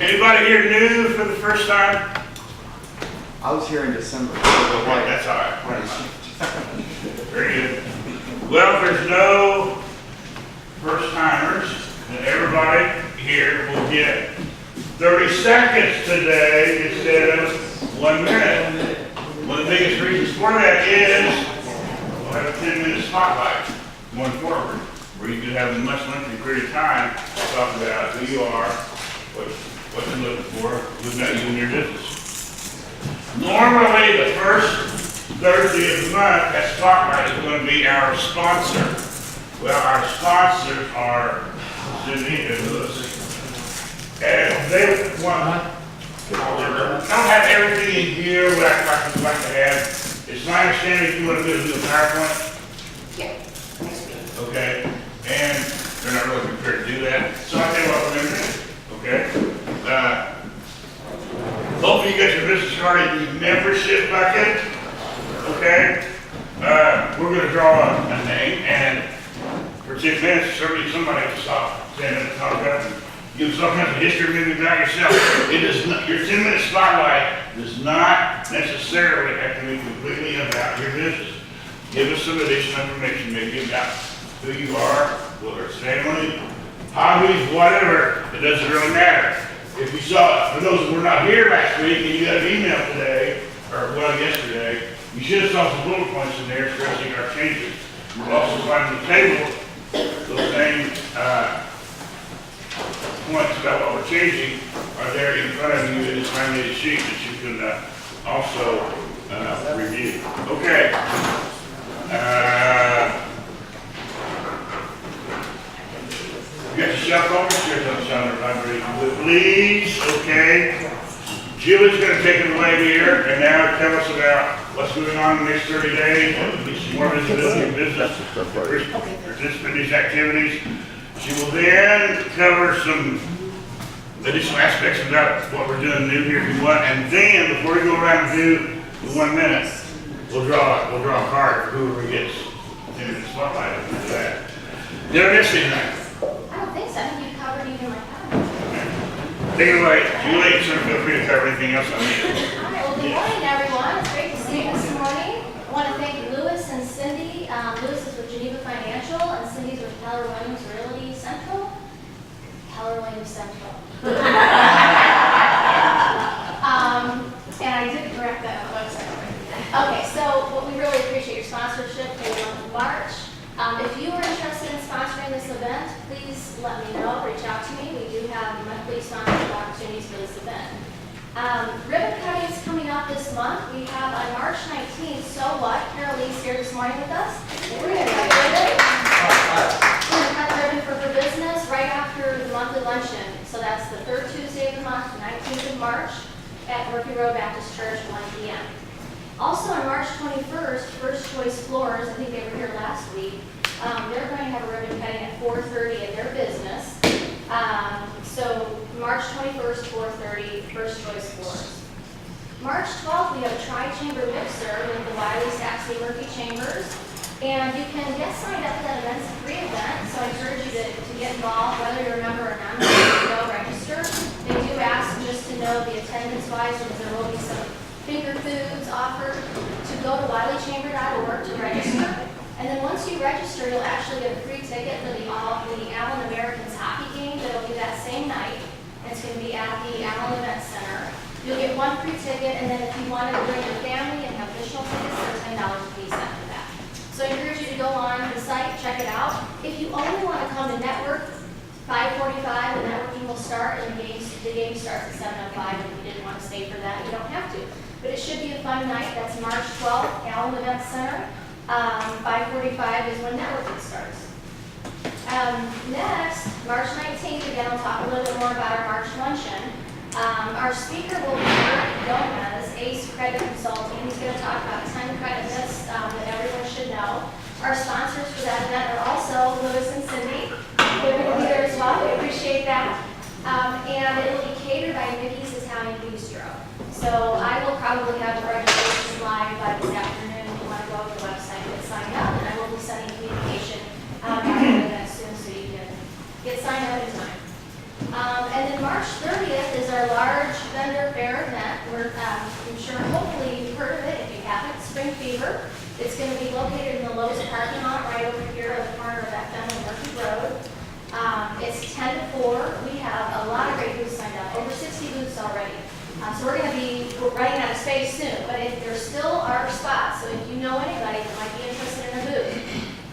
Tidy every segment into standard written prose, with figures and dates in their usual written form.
Anybody here new for the first time? I was here in December. Okay, that's all right. Very good. Well, there's no first timers, and everybody here will get 30 seconds today instead of 1 minute. One of the biggest reasons for that is we'll have a 10-minute spotlight going forward, where you can have a much lengthy period of time to talk about who you are, what you're looking for, who's got you in your business. Normally, the first Thursday of the month, that spotlight is going to be our sponsor. Well, our sponsors are Cindy and Lewis. And they want, don't have everything in here what I'd like to have. It's my understanding you want to do a PowerPoint? Yeah, next week. Okay, and they're not really prepared to do that. So I tell you what we're going to do, okay? Hopefully you got your business card in the membership bucket, okay? We're going to draw a name, and for 10 minutes, certainly somebody has to stop, stand up and talk up and give some kind of history maybe about yourself. It is not, your 10-minute spotlight does not necessarily have to be completely about your business. Give us some additional information, maybe about who you are, whether it's family, hobbies, whatever. It doesn't really matter. If you saw, for those who were not here last week and you got an email today, or well, yesterday, you should have saw some bullet points in there stressing our changes. You'll also find on the table those same points about what we're changing are there in front of you in this laminated sheet that you can also review. Okay. You got your shelf open? Here's on the shelf, everybody. Please, okay. Julie's going to take it away here and now tell us about what's going on in the next 30 days. Some more visibility in business, participate in these activities. She will then cover some additional aspects about what we're doing new here if you want. And then, before we go around and do the 1 minute, we'll draw a card for whoever gets into the spotlight after that. Did I miss anything? I don't think so. I think you covered even my comments. Take it away. Julie, sure, feel free to cover anything else I need. All right, well, good morning, everyone. It's great to see you this morning. I want to thank Lewis and Cindy. Lewis is with Geneva Financial, and Cindy's with Keller Williams Realty Central. Keller Williams Central. And I did correct that on the website. Okay, so what we really appreciate your sponsorship for the month of March. If you are interested in sponsoring this event, please let me know. Reach out to me. We do have monthly sponsorship opportunities for this event. Ribbon cutting is coming up this month. We have on March 19th, So What? Carol Lee's here this morning with us. We're going to cut ribbon. We're going to cut ribbon for her business right after the monthly luncheon. So that's the third Tuesday of the month, the 19th of March, at Murphy Road Baptist Church, 1 p.m. Also on March 21st, First Choice Floors, I think they were here last week, they're going to have a ribbon cutting at 4:30 at their business. So March 21st, 4:30, First Choice Floors. March 12th, we have a tri-chamber mixer with the Wiley, Saxby, Murphy Chambers. And you can get signed up for that event. It's a free event, so I encourage you to get involved, whether you're a member or not, go register. They do ask just to know the attendance-wise, because there will be some finger foods offered, to go to wileychamber.org to register. And then once you register, you'll actually get a free ticket for the Allen Americans hockey game that'll be that same night. And it's going to be at the Allen Event Center. You'll get one free ticket, and then if you wanted to bring your family and have additional tickets, they're $10 a piece after that. So I encourage you to go on the site, check it out. If you only want to come to network, 5:45, the networking will start, and the game starts at 7:05. If you didn't want to stay for that, you don't have to. But it should be a fun night. That's March 12th, Allen Event Center. 5:45 is when networking starts. Next, March 19th, again, I'll talk a little bit more about our March luncheon. Our speaker will be Eric Gomez, ACE Credit Consulting. He's going to talk about 10 credit myths that everyone should know. Our sponsors for that event are also Lewis and Cindy. They're going to be there as well. We appreciate that. And it will be catered by Mickey's Italian Bistro. So I will probably have the registration live by this afternoon. If you want to go to the website and sign up, and I will be sending communication out about the event soon so you can get signed up in time. And then March 30th is our We're a large vendor fair event. I'm sure hopefully you've heard of it. If you haven't, Spring Fever. It's going to be located in the Lowe's parking lot right over here at the corner of FM and Murphy Road. It's 10 to 4. We have a lot of great booths signed up, over 60 booths already. So we're running out of space soon, but if there still are spots, so if you know anybody that might be interested in a booth,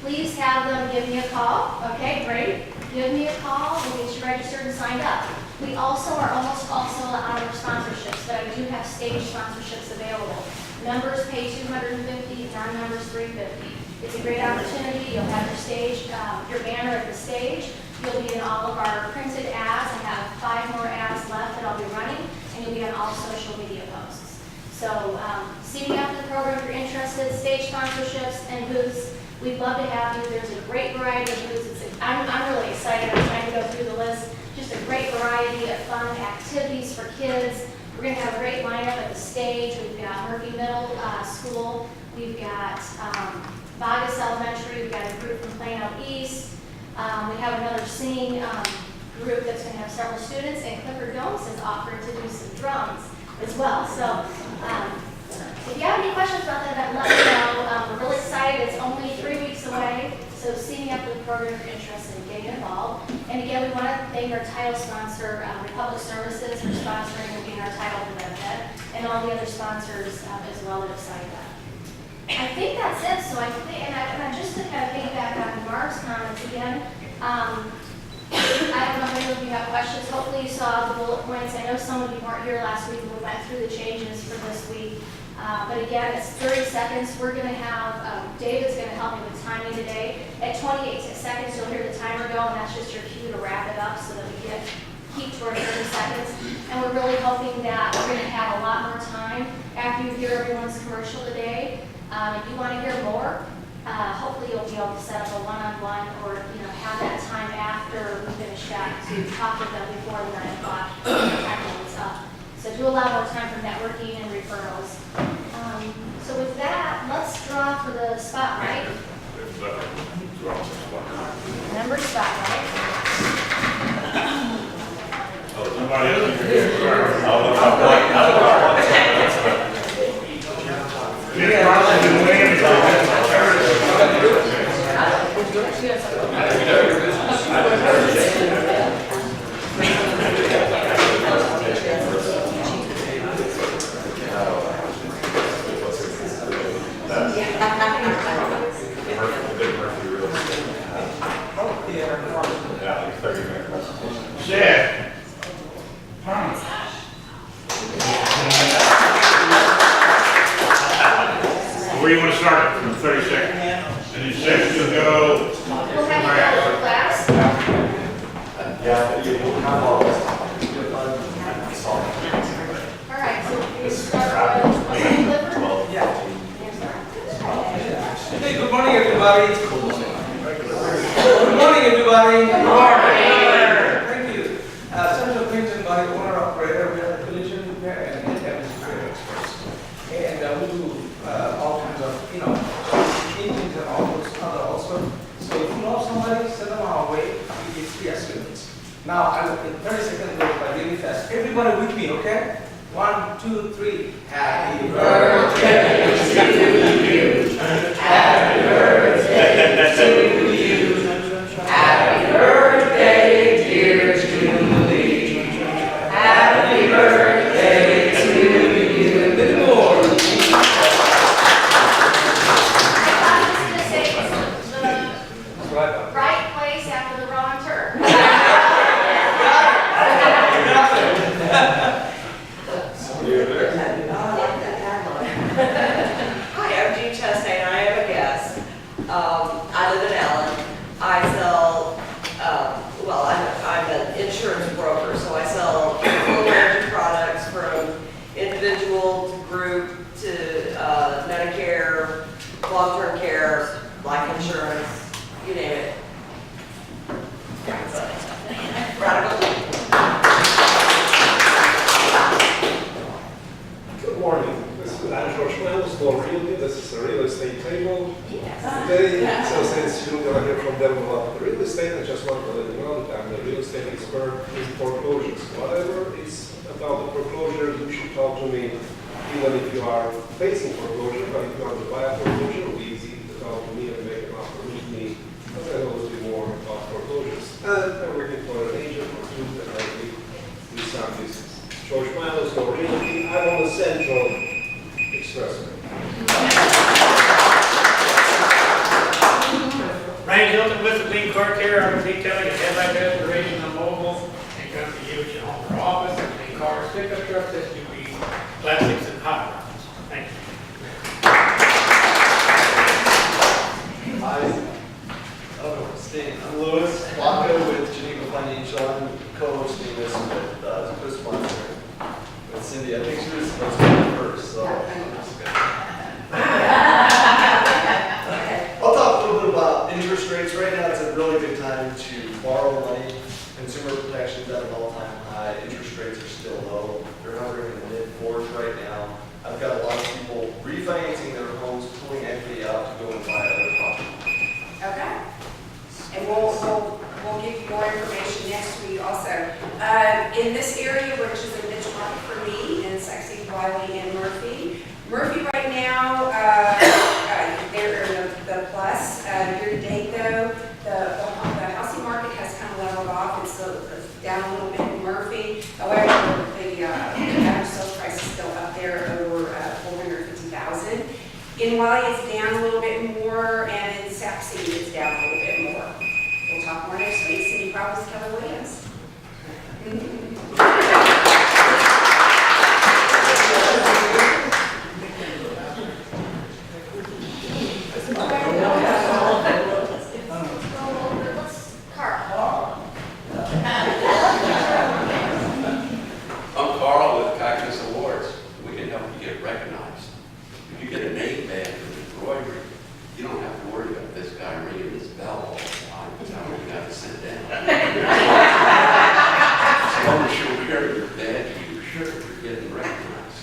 please have them give me a call. Okay, great. Give me a call, we'll get you registered and signed up. We also are almost also out of sponsorships, but I do have stage sponsorships available. Members pay $250, non-members $350. It's a great opportunity. You'll have your stage, your banner at the stage. You'll be in all of our printed ads. I have 5 more ads left that I'll be running, and you'll be on all social media posts. So, see me after the program if you're interested. Stage sponsorships and booths. We'd love to have you. There's a great variety of booths. I'm really excited. I'm trying to go through the list. Just a great variety of fun activities for kids. We're going to have a great lineup at the stage. We've got Murphy Middle School. We've got Vargas Elementary. We've got a group from Plano East. We have another singing group that's going to have several students. And Clifford Gomes has offered to do some drums as well. So if you have any questions about that, let me know. We're really excited. It's only 3 weeks away. So see me after the program if you're interested in getting involved. And again, we want to thank our title sponsor, Republic Services, for sponsoring and being our title benefit, and all the other sponsors as well that have signed up. I think that's it. So I think, and just to kind of piggyback on Mark's comments again, I don't know if any of you have questions. Hopefully you saw the bullet points. I know some of you weren't here last week when we went through the changes for this week. But again, it's 30 seconds. We're going to have, David's going to help me with timing today. At 28 seconds, you'll hear the timer go, and that's just your cue to wrap it up so that we keep toward 30 seconds. And we're really hoping that we're going to have a lot more time after you hear everyone's commercial today. If you want to hear more, hopefully you'll be able to set up a one-on-one or have that time after we finish that to talk with them before the 9 o'clock time is up. So do allow more time for networking and referrals. So with that, let's draw for the spotlight. Number spotlight. Somebody else Seth, Thomas. Where you want to start from 30 seconds? And then Seth, you'll go. We'll have you go to class. All right, so we start with Clifford. Hey, good morning, everybody. Good morning, everybody. Good morning. Thank you. Central Clinton by the owner operator. We are a collision repair and damage repair experts. And we do all kinds of, engines and all those other also. So if you know somebody, send them our way. We get free estimates. Now, I will in 30 seconds go by really fast. Everybody with me, okay? 1, 2, 3. Happy birthday to you. Happy birthday to you. Happy birthday, dear Julie. Happy birthday to you. A bit more. I was going to say it's the right place after the wrong turn. Hi, I'm Jean Chastain. I am a guest. I live in Allen. I sell, I'm an insurance broker, so I sell a full range of products from individual to group to Medicare, long-term care, life insurance, you name it. Radical. Good morning. This is Angelo Schmelz for Realty. This is a real estate table. Today, so since you're going to hear from them about real estate, I just want to let you know that I'm the real estate expert in foreclosures. Whatever is a without the foreclosure, you should talk to me, even if you are facing foreclosure, but if you want to buy a foreclosure, it'll be easy to talk to me and make an offer with me. Because I know a little bit more about foreclosures. And I'm working for an agent or two that help me do some business. George Miles, no realty, I'm on the Central Expressway. Brian Hilton with the Clean Car Care. I'm detailing a headlight restoration on mobile and come to you at your home or office. Clean cars, pickup trucks, SUVs, plastics, and hot rods. Thank you. Hi, I'm Louis Flacco with Geneva Financial. I'm co-hosting this with co-sponsor with Cindy. I think she was supposed to be first, so. I'll talk a little bit about interest rates. Right now, it's a really good time to borrow money. Consumer protection's at an all-time high. Interest rates are still low. They're hovering in the mid-4s right now. I've got a lot of people refinancing their homes, pulling equity out to go and buy other property. Okay. And we'll give you more information next week also. In this area, which is a niche market for me, in Sexy, Wiley, and Murphy. Murphy right now, they're in the plus. Year to date though, the housing market has kind of leveled off. It's down a little bit in Murphy. However, the average sales price is still up there over $450,000. In Wiley, it's down a little bit more, and in Sac City, it's down a little bit more. We'll talk more next week. Cindy Problems, Keller Williams. Carl. I'm Carl with Cactus Awards. We can help you get recognized. If you get a name badge with embroidery, you don't have to worry about this guy ringing his bell all the time, telling you have to sit down. As long as you're wearing your badge and your shirt, you're getting recognized.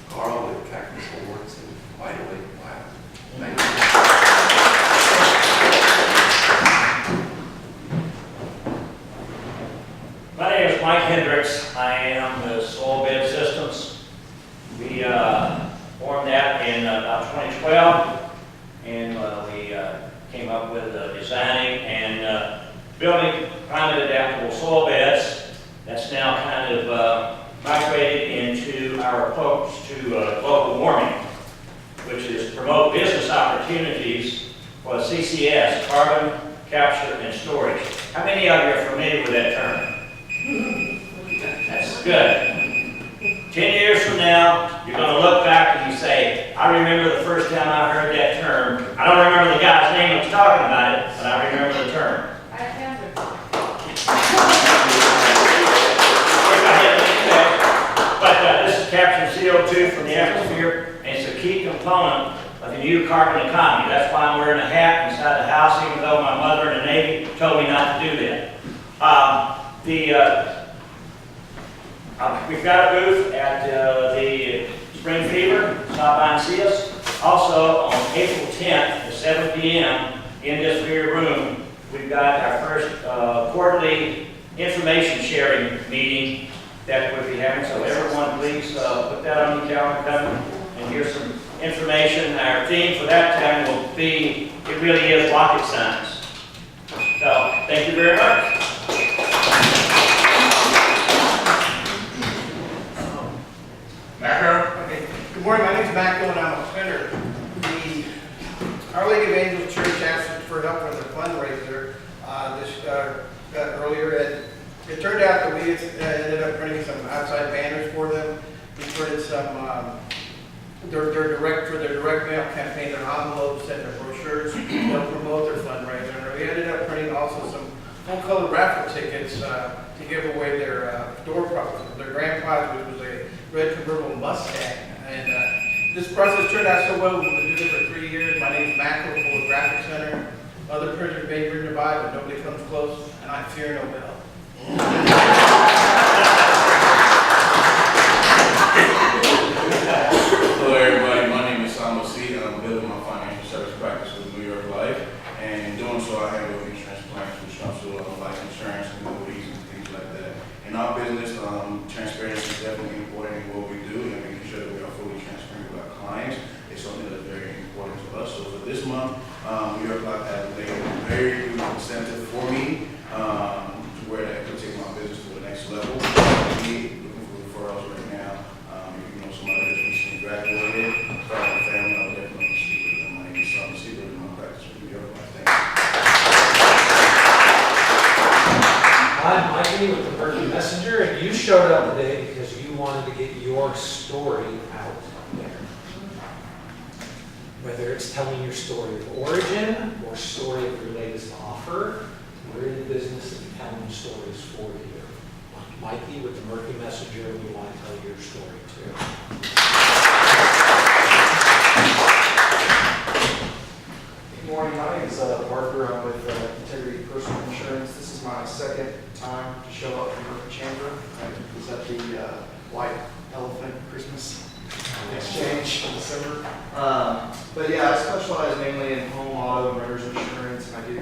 Carl with Cactus Awards and Wide Awake Wow. Thank you. My name is Mike Hendricks. I am the Soil Bed Systems. We formed that in about 2012, and we came up with designing and building climate adaptable soil beds. That's now kind of migrated into our approach to global warming, which is promote business opportunities for CCS, carbon capture and storage. How many of you are familiar with that term? That's good. 10 years from now, you're going to look back and you say, I remember the first time I heard that term. I don't remember the guy's name that was talking about it, but I remember the term. But this is capturing CO2 from the atmosphere, and it's a key component of the new carbon economy. That's why I'm wearing a hat inside the house, even though my mother in the Navy told me not to do that. We've got a booth at the Spring Fever. Stop by and see us. Also, on April 10th at 7 p.m. in this very room, we've got our first quarterly information sharing meeting that we'll be having. So everyone, please put that on your calendar, come and hear some information. Our theme for that time will be, it really is rocket science. So, thank you very much. Macro? Okay. Good morning, my name is Matt and I'm a spinner. Our Lady of Angels Church asked for help with their fundraiser earlier. It turned out that we ended up printing some outside banners for them. We printed some their direct mail campaign, their envelopes and their brochures to help promote their fundraiser. And we ended up printing also some full-color raffle tickets to give away their door prize, their grand prize, which was a red convertible Mustang. And this process turned out so well. We've been doing it for 3 years. My name is Matt with the Graphic Center. Other printers may be nearby, but nobody comes close, and I fear no bell. Hello everybody, my name is Sam C. and I'm building my financial service practice with New York Life. And in doing so, I handle insurance plans, which comes to life insurance, annuities, and things like that. In our business, transparency is Mikey with the Murphy Messenger, and you showed up today because you wanted to get your story out there. Whether it's telling your story of origin or story of your latest offer, we're in the business of telling stories for you. Mikey with the Murphy Messenger, we want to tell your story too. Good morning, my name is Parker. I'm with Integrity Personal Insurance. This is my second time to show up for Murphy Chamber. I was at the White Elephant Christmas Exchange in December. But yeah, I specialize mainly in home, auto, and renter's insurance, and I do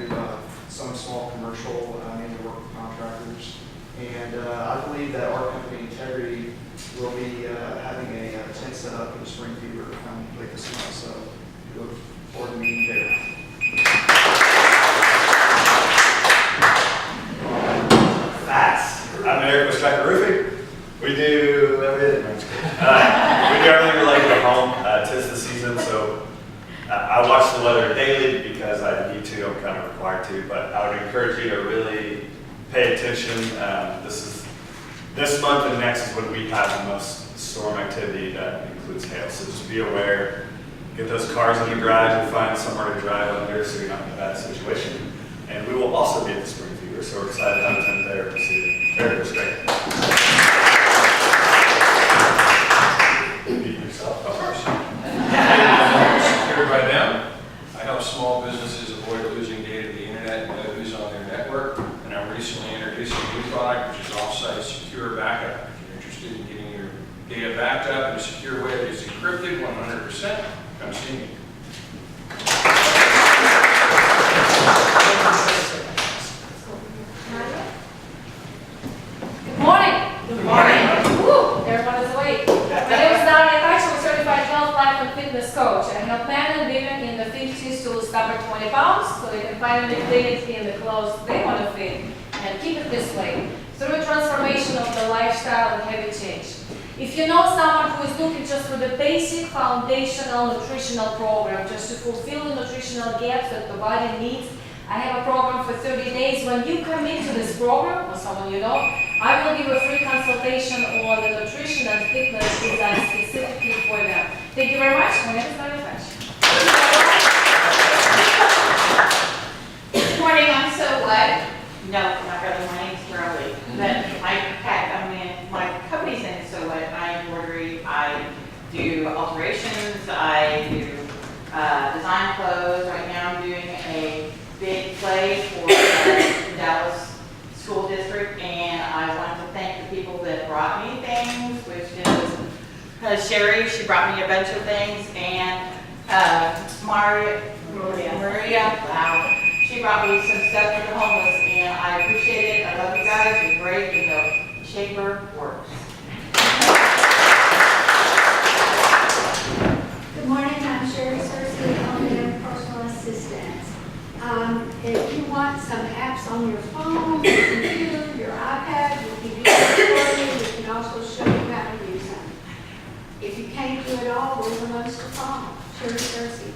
some small commercial, mainly work with contractors. And I believe that our company, Integrity, will be having a tent set up for the Spring Fever late this month, so we look forward to meeting there. Fast. I'm Eric with Striker Roofing. We do everything. We do everything related to home. 'Tis the season, so I watch the weather daily because I need to. I'm kind of required to, but I would encourage you to really pay attention. This month and next is when we have the most storm activity that includes hail. So just be aware. Get those cars in the garage and find somewhere to drive under so you're not in a bad situation. And we will also be at the Spring Fever, so we're excited to have a tent there to see it. Eric was great. Beat yourself up. Everybody down? I help small businesses avoid losing data to the internet and know who's on their network. And I'm recently introducing a new product, which is Offsite Secure Backup. If you're interested in getting your data backed up in a secure way that is encrypted 100%, come see me. Good morning. Good morning. Woo, everyone is awake. My name is Nadia, actually certified health, life, and fitness coach. I help men and women in the 50s to stop 20 pounds so they can finally fit in the clothes they want to fit and keep it this way through transformation of the lifestyle and habit change. If you know someone who is looking just for the basic foundational nutritional program just to fulfill the nutritional gaps that the body needs, I have a program for 30 days. When you commit to this program, or someone you know, I will give a free consultation on the nutrition and fitness designed specifically for them. Thank you very much. My name is Nadia French. Good morning, I'm So What. No, not really, my name's Shirley. But my company's name is So What. I embroidery, I do alterations, I do design clothes. Right now I'm doing a big play for the Dallas School District, and I want to thank the people that brought me things, which is Sherry, she brought me a bunch of things, and Maria, wow, she brought me some stuff for the homeless, and I appreciate it. I love you guys, you're great, and the chamber works. Good morning, I'm Sherry Cersei, owner and personal assistant. If you want some apps on your phone, your computer, your iPad, we can do that for you. We can also show you how to use them. If you can't do it all, we're the ones to call. Sherry Cersei.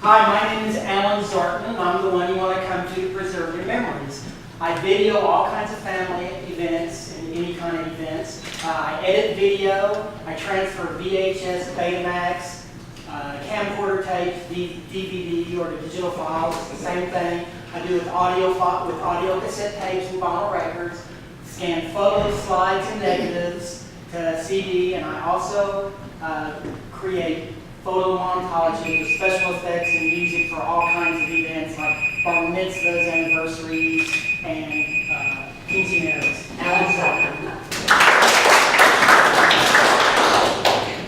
Hi, my name is Alan Zartman. I'm the one you want to come to preserve your memories. I video all kinds of family events and any kind of events. I edit video. I transfer VHS, Betamax, camcorder tapes, DVD, or the digital files. It's the same thing. I do with audio cassette tapes and vinyl records. Scan photos, slides, and negatives to CD, and I also create photo montages with special effects and music for all kinds of events like bar mitzvahs, anniversaries, and quinceañeras.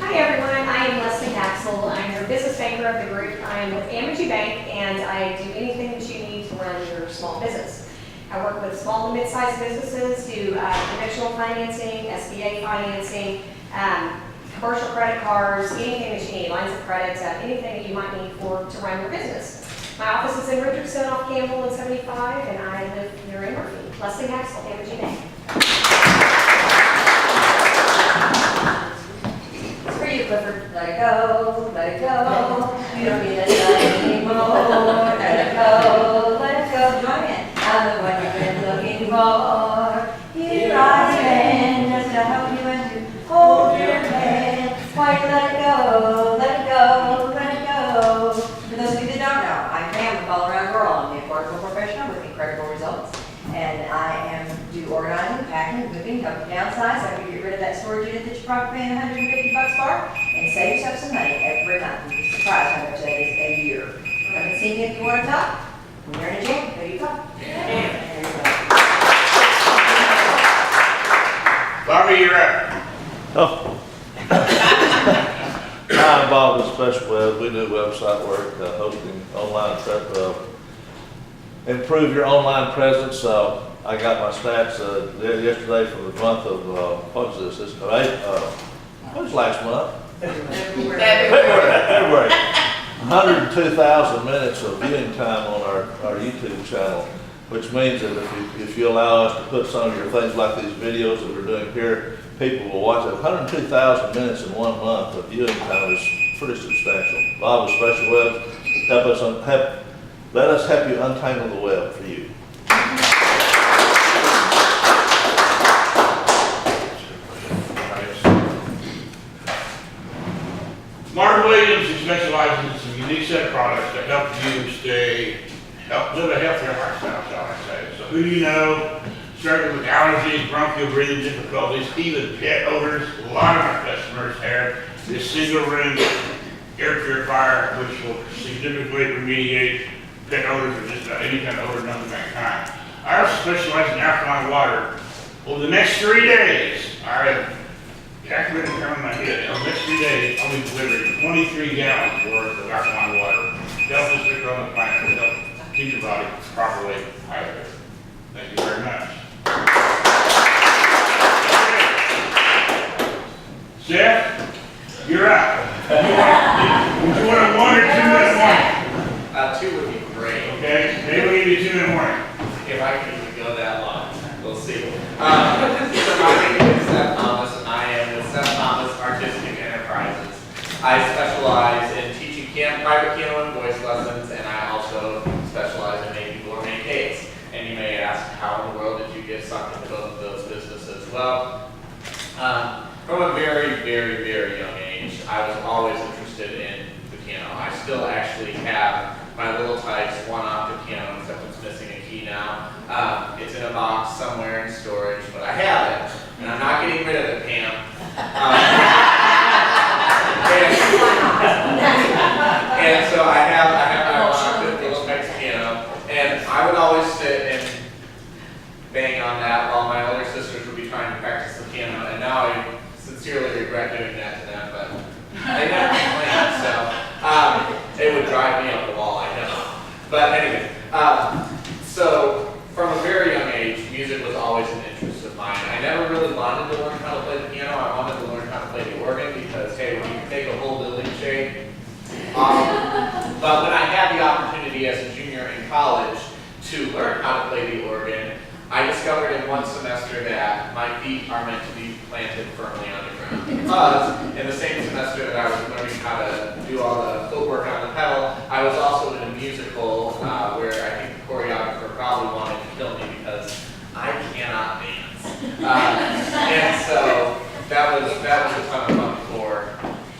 Hi everyone, I am Leslie Axel. I'm your business banker of the group. I'm with Amegy Bank, and I do anything that you need to run your small business. I work with small to mid-sized businesses, do conventional financing, SBA financing, commercial credit cards, anything that you need, lines of credit, anything that you might need to run your business. My office is in Richardson off Campbell and 75, and I live near in Murphy. Leslie Axel, Amegy Bank. It's for you, Clifford. Let it go, let it go. You don't need it anymore. Let it go. all-around girl. I'm the affordable professional with incredible results. And I do organizing, packing, moving, help you downsize, help you get rid of that storage unit that you're probably paying $150 for, and save yourself some money every month. You'd be surprised how much that is a year. Come and see me if you want to talk. When you're in a gym, there you go. There you go. Bobby, you're up. Oh. I'm involved with Special Web. We do website work, hosting online improve your online presence. I got my stats yesterday for the month of, what was this? What was last month? February. 102,000 minutes of viewing time on our YouTube channel, which means that if you allow us to put some of your things like these videos that we're doing here, people will watch it. 102,000 minutes in 1 month of viewing time is pretty substantial. Bob with Special Web, let us help you untangle the web for you. Mark Williams, who specializes in some unique set of products that help you live a healthier lifestyle, shall I say. So who do you know, struggling with allergies, bronchial breathing difficulties, even pet odors? A lot of our customers have this single room air purifier, which will significantly remediate pet odors or just about any kind of odor known to mankind. I also specialize in alkaline water. Over the next 3 days, I have calculated and counted in my head. Over the next 3 days, I'll be delivering 23 gallons worth of alkaline water. Healthiest liquor on the planet to help keep your body properly hydrated. Thank you very much. Seth, you're up. Would you want a 1 or 2 minute warning? 2 would be great. Okay, maybe we'll give you 2 minute warning. If I can even go that long, we'll see. So my name is Seth Thomas, and I am with Seth Thomas Artistic Enterprises. I specialize in teaching private piano and voice lessons, and I also specialize in making gourmet cakes. And you may ask, how in the world did you get sucked into both of those businesses? Well, from a very, very, very young age, I was always interested in the piano. I still actually have my Little Tikes 1-octave piano, except it's missing a key now. It's in a box somewhere in storage, but I have it, and I'm not getting rid of it, Pam. And so I have my 1-octave Little Tikes piano, and I would always sit and bang on that while my older sisters would be trying to practice the piano, and now I sincerely regret doing that to them, but they never complained, so it would drive me up the wall, I know. But anyway, so from a very young age, music was always an interest of mine. I never really wanted to learn how to play the piano. I wanted to learn how to play the organ because, hey, when you can take a whole building shape, awesome. But when I had the opportunity as a junior in college to learn how to play the organ, I discovered in 1 semester that my feet are meant to be planted firmly on the ground. Because in the same semester that I was learning how to do all the footwork on the pedal, I was also in a musical where I think the choreographer probably wanted to kill me because I cannot dance. And so that was a ton of fun for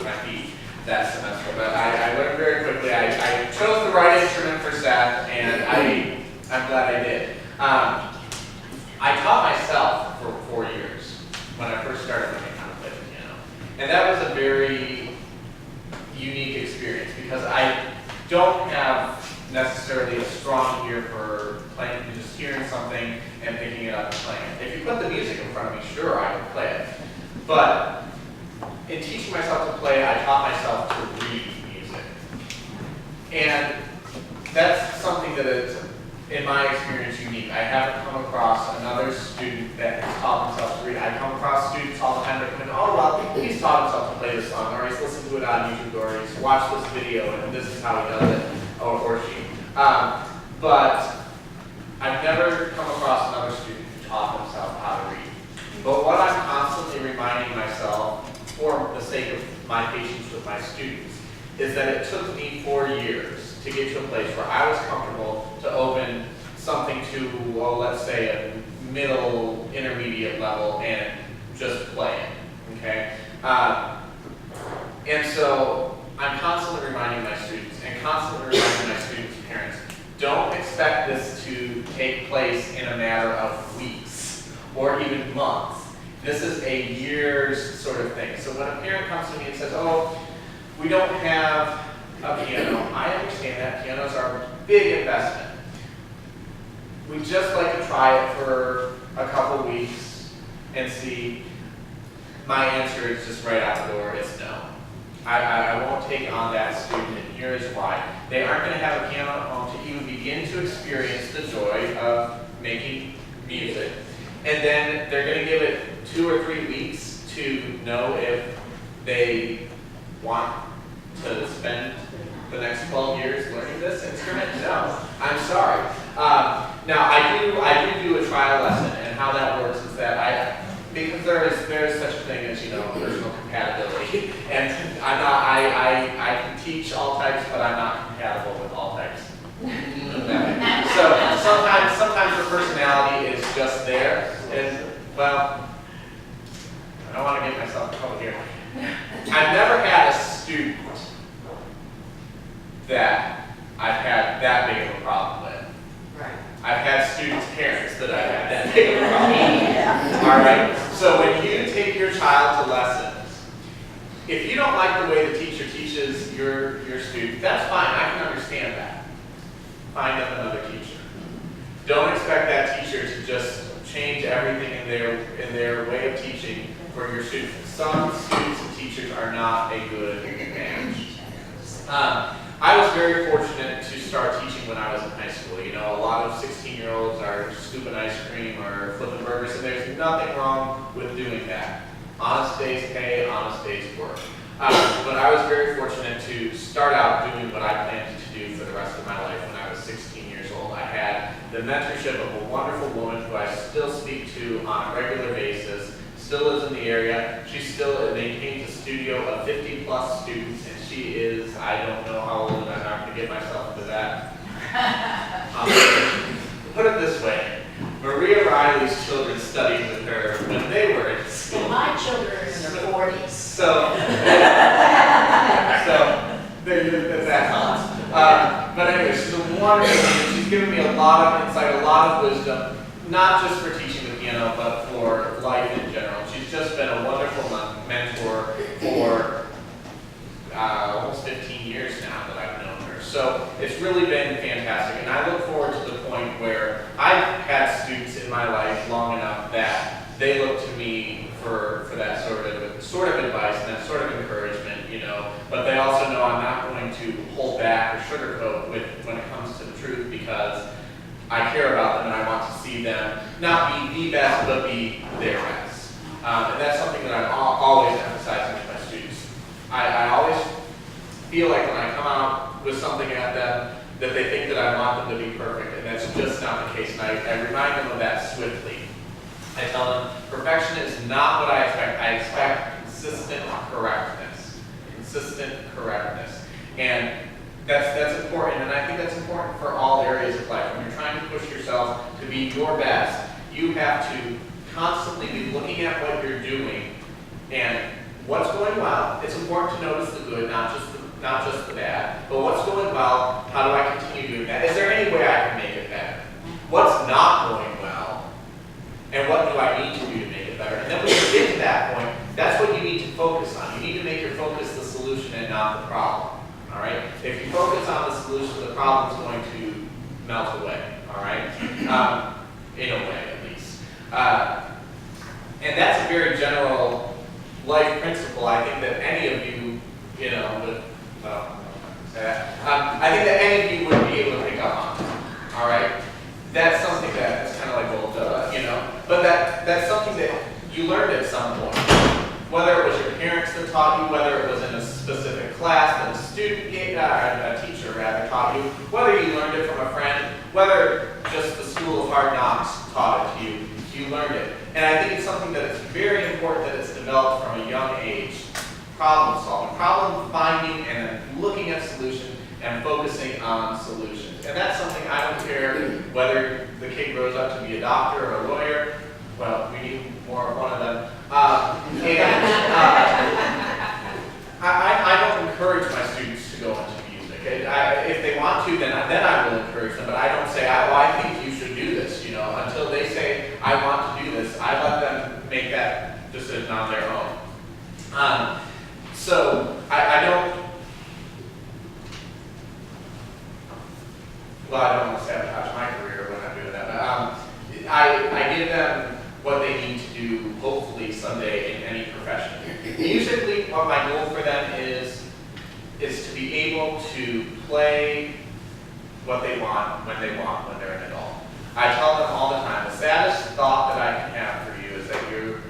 my feet that semester. But I learned very quickly. I chose the right instrument for Seth, and I'm glad I did. I taught myself for 4 years when I first started learning how to play the piano. And that was a very unique experience because I don't have necessarily a strong ear for playing, just hearing something and picking it up and playing it. If you put the music in front of me, sure, I can play it. But in teaching myself to play, I taught myself to read music. And that's something that is, in my experience, unique. I haven't come across another student that has taught himself to read. I come across students all the time that come in, oh, well, he's taught himself to play this song, or he's listened to it on YouTube, or he's watched this video, and this is how he does it, or she. But I've never come across another student who taught himself how to read. But what I'm constantly reminding myself, for the sake of my patience with my students, is that it took me 4 years to get to a place where I was comfortable to open something to, well, let's say a middle, intermediate level and just play it, okay? And so I'm constantly reminding my students and constantly reminding my students' parents, take place in a matter of weeks or even months. This is a years sort of thing. So when a parent comes to me and says, oh, we don't have a piano, I understand that pianos are a big investment. We just like to try it for a couple weeks and see. My answer is just right out the door, it's no. I won't take on that student, and here's why. They aren't going to have a piano at home to even begin to experience the joy of making music. And then they're going to give it 2 or 3 weeks to know if they want to spend the next 12 years learning this instrument. No, I'm sorry. Now I do a trial lesson, and how that works is that because there is such a thing as, personal compatibility, and I can teach all types, but I'm not compatible with all types. So sometimes the personality is just there, and well, I don't want to get myself in trouble here. I've never had a student that I've had that big of a problem with. Right. I've had students' parents that I've had that big of a problem with. All right? So when you take your child to lessons, if you don't like the way the teacher teaches your student, that's fine. I can understand that. Find them another teacher. Don't expect that teacher to just change everything in their way of teaching for your students. Some students and teachers are not a good match. I was very fortunate to start teaching when I was in high school. A lot of 16-year-olds are scooping ice cream or flipping burgers, and there's nothing wrong with doing that. Honest days pay, honest days work. But I was very fortunate to start out doing what I planned to do for the rest of my life when I was 16 years old. I had the mentorship of a wonderful woman who I still speak to on a regular basis, still lives in the area. She still maintains a studio of 50+ students, and she is, I don't know how old, and I'm not going to get myself into that. Put it this way, Maria Riley's children studied with her when they were in school. My children are in their 40s. So that helps. But anyway, she's a wonderful woman. She's given me a lot of insight, a lot of wisdom, not just for teaching the piano, but for life in general. She's just been a wonderful mentor for almost 15 years now that I've known her. So it's really been fantastic, and I look forward to the point where I've had students in my life long enough that they look to me for that sort of advice and that sort of encouragement, but they also know I'm not going to hold back or sugarcoat when it comes to the truth, because I care about them and I want to see them not be the best, but be their best. And that's something that I'm always emphasizing with my students. I always feel like when I come out with something at them, that they think that I want them to be perfect, and that's just not the case. And I remind them of that swiftly. I tell them, perfection is not what I expect. I expect consistent correctness. Consistent correctness. And that's important, and I think that's important for all areas of life. When you're trying to push yourself to be your best, you have to constantly be looking at what you're doing and what's going well. It's important to notice the good, not just the bad. But what's going well, how do I continue doing that? Is there any way I can make it better? What's not going well? And what do I need to do to make it better? And then when you get to that point, that's what you need to focus on. You need to make your focus the solution and not the problem. All right? If you focus on the solution, the problem's going to melt away. All right? In a way, at least. And that's a very general life principle. I think that any of you, I think that any of you would be able to pick up on. All right? That's something that is kind of like, well, but that's something that you learned at some point. Whether it was your parents that taught you, whether it was in a specific class that a teacher rather taught you, whether you learned it from a friend, whether just the School of Hard Knocks taught it to you, you learned it. And I think it's something that is very important that it's developed from a young age. Problem solving, problem finding, and then looking at solutions and focusing on solutions. And that's something I don't care whether the kid grows up to be a doctor or a lawyer. Well, we need more of one of them. I don't encourage my students to go into music. If they want to, then I will encourage them. But I don't say, I think you should do this. don't want to sabotage my career when I'm doing that. But I give them what they need to do, hopefully someday in any profession. Musically, what my goal for them is to be able to play what they want when they're an adult. I tell them all the time, the saddest thought that I can have for you is that you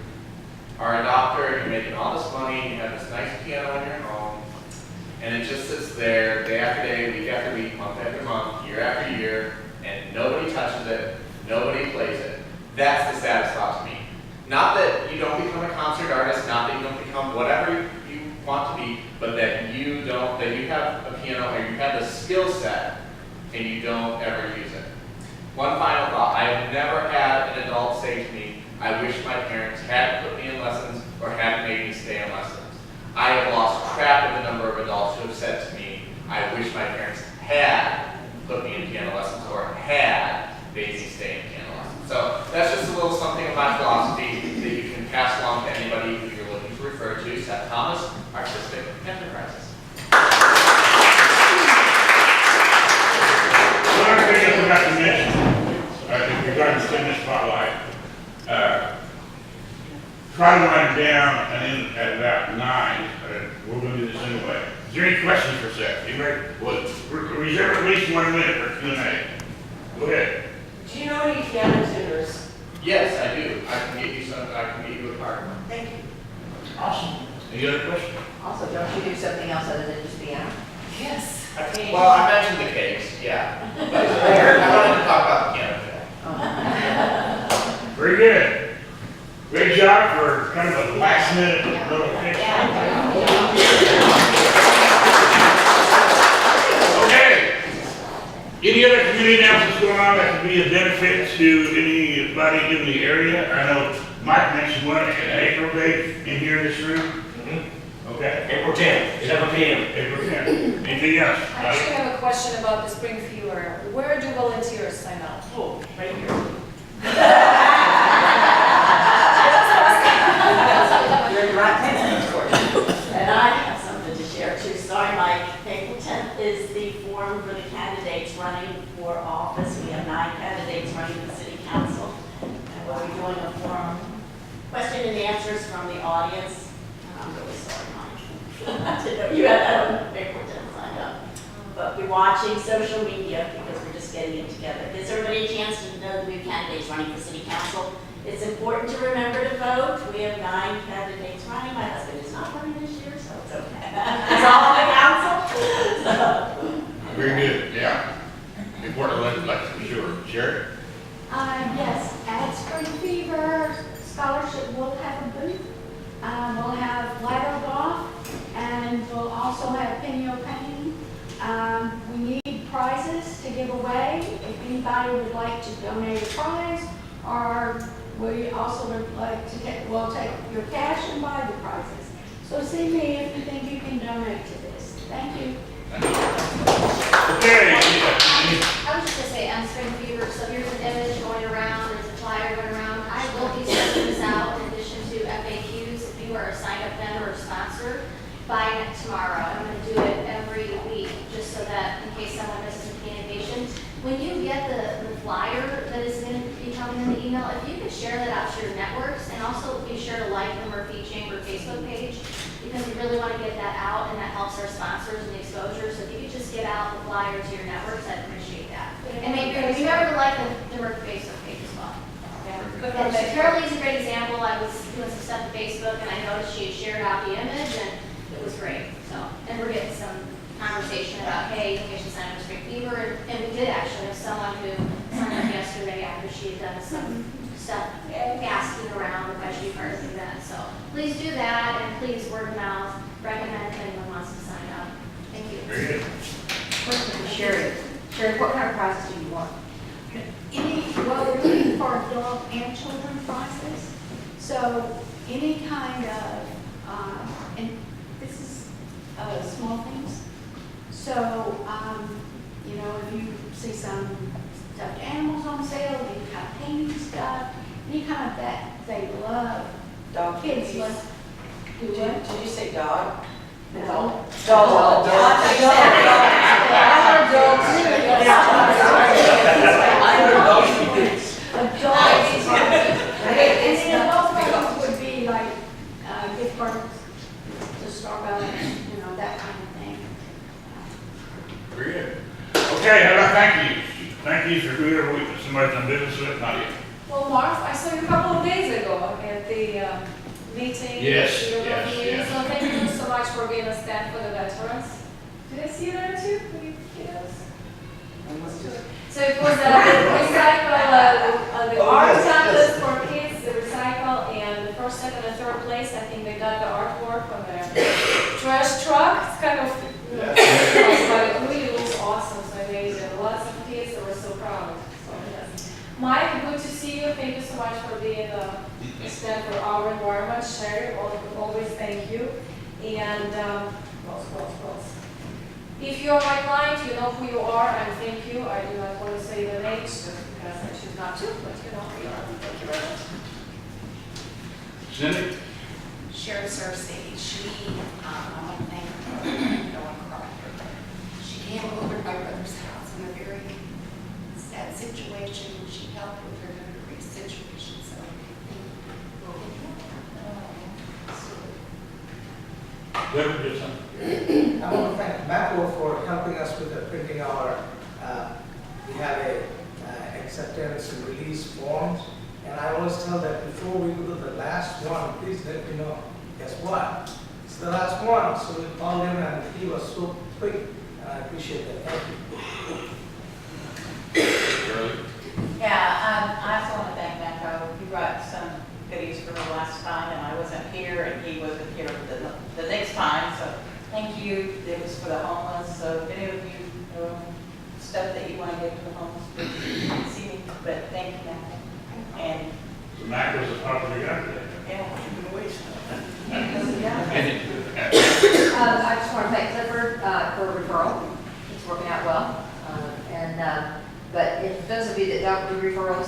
are a doctor and you're making all this money and you have this nice piano in your home and it just sits there day after day, week after week, month after month, year after year, and nobody touches it, nobody plays it. That's the saddest thought to me. Not that you don't become a concert artist, not that you don't become whatever you want to be, but that you have a piano or you have the skill set and you don't ever use it. One final thought. I have never had an adult say to me, I wish my parents hadn't put me in lessons or hadn't made me stay in lessons. I have lost track of the number of adults who have said to me, I wish my parents had put me in piano lessons or had made me stay in piano lessons. So that's just a little something of my philosophy that you can pass along to anybody who you're looking to refer to. Seth Thomas, Artistic Enterprises. Another thing I forgot to mention, regarding the Fitness Spotlight, try to wind it down and then at about 9, we're going to do this anyway. Is there any questions for Seth? Anybody? Well, reserve at least 1 minute for Q&A. Go ahead. Do you know any piano tuners? Yes, I do. I can get you a card. Thank you. Awesome. Any other questions? Also, don't you do something else other than just piano? Yes. Well, I mentioned the cakes, yeah. But I wanted to talk about the piano today. Very good. Great job for kind of a last minute little fix. Okay. Any other community announcements going on that could be a benefit to anybody in the area? I know Mike mentioned one in April date in here in this room. Okay. April 10th, 7 p.m. April 10th. Anything else? I actually have a question about the spring fever. Where do volunteers sign up? Oh, right here. You're in the right place, and I have something to share too. Sorry, Mike. April 10th is the forum for the candidates running for office. We have 9 candidates running for city council. And we'll be doing a forum, question and answers from the audience. And I'm really sorry, Mike. I didn't know you had that on April 10th signed up. But we're watching social media because we're just getting it together. Gives everybody a chance to know the new candidates running for city council. It's important to remember to vote. We have 9 candidates running. My husband is not running this year, so it's okay. It's all on the council. Very good. Yeah. Important election for sure. Sherry? Yes, at Spring Fever Scholarship, we'll have a booth. We'll have ladder golf, and we'll also have pinio painting. We need prizes to give away. If anybody would like to donate a prize, or we also would like to take your cash and buy the prizes. So see me if you think you can donate to this. Thank you. Okay. I was just gonna say, Spring Fever, so here's an image going around, there's a flyer going around. I will be sending this out in addition to FAQs. If you are a sign-up member or sponsor, by tomorrow. I'm gonna do it every week, just so that in case someone misses a communication. When you get the flyer that is going to be coming in the email, if you could share that out to your networks, and also be sure to like the Murphy Chamber Facebook page, because we really want to get that out, and that helps our sponsors and the exposure. So if you could just get out the flyer to your networks, I'd appreciate that. And maybe remember to like the Murphy Facebook page as well. And Carolee's a great example. I was doing some stuff on Facebook, and I noticed she had shared out the image, and it was great. So, and we're getting some conversation about, hey, you should sign up for Spring Fever, and we did actually have someone who signed up yesterday after she had done some stuff asking around if I should be part of the event. So please do that, and please word of mouth recommend if anyone wants to sign up. Thank you. Very good. Sherry, what kind of prizes do you want? Well, we're looking for adult and children prizes. So any kind of, and this is small things. So, if you see some stuffed animals on sale, any kind of painting stuff, any kind of that they love. Dog Kids cookies. love. Do Did what? you say dog? No. Dog. heard jokes. And the adult ones would be like, gift cards to Starbucks, you know, that kind of thing. Very good. Okay, how about thank yous? Thank yous for whoever somebody's done business with, not you. Well, Marv, I saw you a couple of days ago at the meeting. Yes, Your yes, meeting. yes. So thank you so much for being a stand for the veterans. Did I see you there too? Were you kiddos? So it was the recycle, the art contest for kids, the recycle, and the first, second, and third place, I think they got the artwork on their trash truck. It's kind of, you know, but it really looks awesome, so amazing. Lots of kids that were so proud. So yes. Mike, good to see you. Thank you so much for being a stand for our environment. Sherry, always thank you. And close. If you're my client, you know who you are, and thank you. I do not want to say the names just because I choose not to, but you know who you are. Thank you very much. Cindy? Sharon Cersei, she, I won't name her, no one cried her. She came over to my brother's house in a very sad situation. She helped with her delivery situation, so. Whoever did something. I want to thank Macro for helping us with the printing our, we have a acceptance and release forms. And I always tell that before we go to the last one, please let me know. Guess what? It's the last one. So we called him and he was so quick. And I appreciate that. Thank you. Yeah, I also want to thank Macco. He brought some goodies for the last time, and I wasn't here, and he wasn't here the next time, so thank you. It was for the homeless, so if any of you stuff that you want to give to the homeless, please see me, but thank you, Macco. And So Mac was a popular guy today. yeah, I just want to thank Clifford for referral. It's working out well. But if those of you that don't do referrals,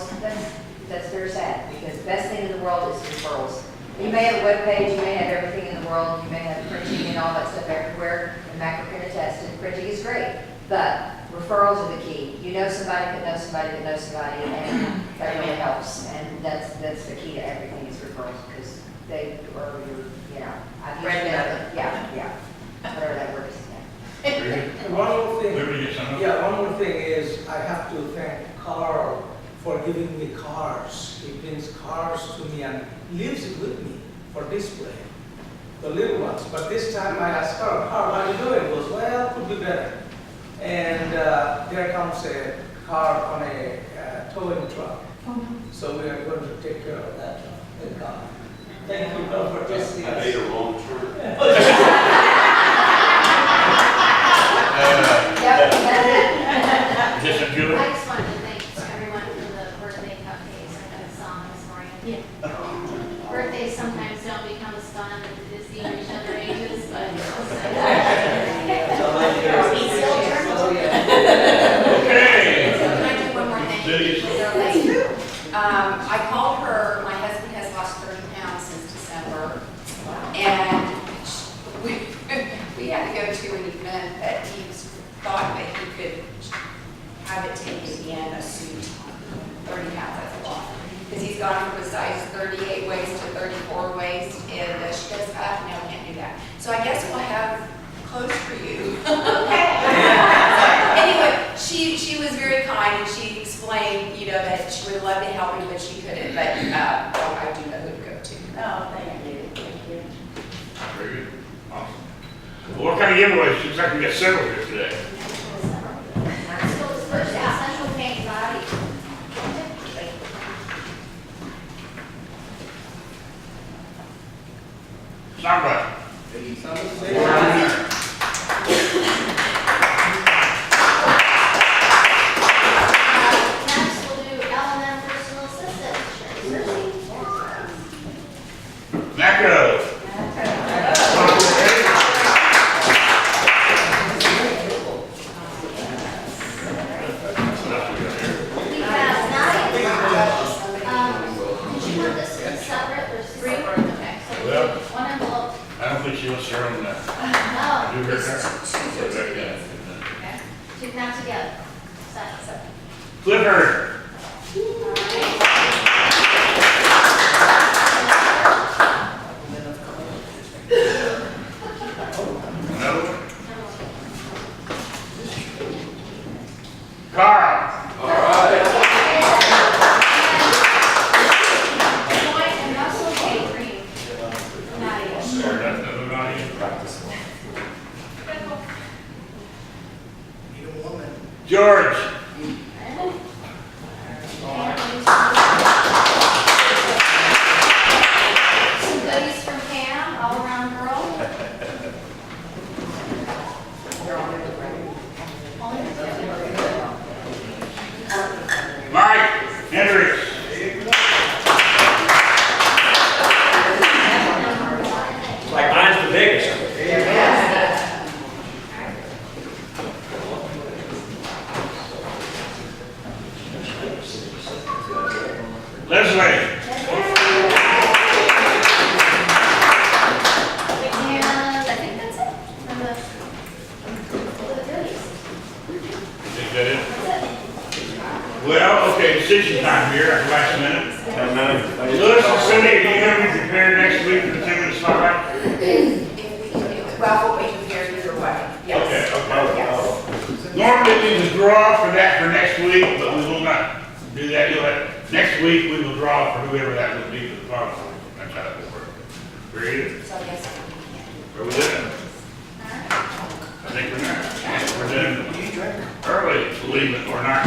that's very sad, because the best thing in the world is referrals. You may have a webpage, you may have everything in the world, you may have printing and all that stuff everywhere, and Mac can attest, and printing is great, but referrals are the key. You know somebody that knows somebody that knows somebody, and that really helps. And that's the key to everything is referrals, because they, or you know, I've used them, yeah, whatever that word is. And one more thing. Liberty gets some. Yeah, one more thing is I have to thank Carl for giving me cars. He brings cars to me and leaves it with me for display, the little ones. But this time I asked Carl, how are you doing? He goes, well, could be better. And there comes a car on a towing truck. So we are going to take care of that car. Thank you, Carl, for just I made a wrong turn. Just a good. I just wanted to thank everyone for the birthday cupcakes. I got a song this morning. Yeah. Birthdays sometimes don't become as fun as the each other ages, but. Okay. Can I do one more thing? I called her, my husband has lost 30 pounds since December, and we had to go to an event that he thought that he could have it taken in a suit. 30 pounds, that's a lot. Because he's gone from a size 38 waist to 34 waist, and she goes, no, can't do that. So I guess we'll have clothes for you. Anyway, she was very kind, and she explained, you know, that she would love to help me, but she couldn't. But I do know who to go to. oh, thank you. Very good. Awesome. Well, what kind of giveaways? Seems like we got several here today. School's first essential paint body. Somebody. Next, we'll do L&M personal assistant. Macro. We have nine. Did you want this in separate or three? Okay, so Well- one envelope. I don't think she wants her own, No. do her It's turn. two for two. Yeah. Okay. Clifford. No. Carl. All right. Joy and Russell J. Green. Nadia. Sorry, that's another Nadia. Need a woman. George. Some goodies from Pam, all around girl. Mike Hendricks. Like mine's the biggest. Leslie. And I think that's it from the goodies. Think that it? Well, okay, decision time here at the last minute. 10 minutes. Louis and Cindy, are you gonna be prepared next week for the 10-minute spotlight? Well, we'll be prepared either way, yes. Okay. Normally we would draw for that for next week, but we will not do that. You'll have, next week we will draw for whoever that would be for the following. That's how that will work. Agreed? So, yes. Where we doing? I think we're not. We're doing early, believe it or not.